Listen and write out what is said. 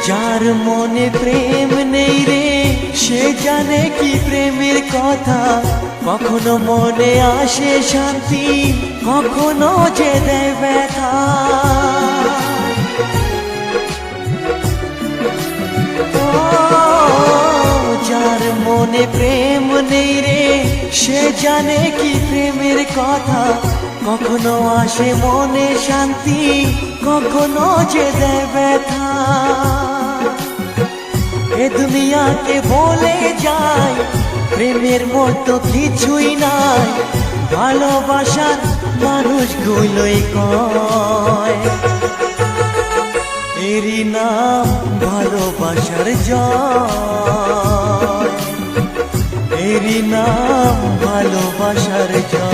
যার মনে প্রেম নেই রে সে জানে কি প্রেমের কথা, কখনো মনে আসে শান্তি, কখনো যে দেয় ব্যথা। যার মনে প্রেম নেই রে সে জানে কি প্রেমের কথা, কখনো আসে মনে শান্তি, কখনো যে দেয় ব্যথা। এ দুনিয়াকে বলে যায় প্রেমের মতো কিছুই নাই, ভালোবাসার মানুষগুলোই কয় এরই নাম ভালোবাসার জয়, এরই নাম ভালোবাসার জয়।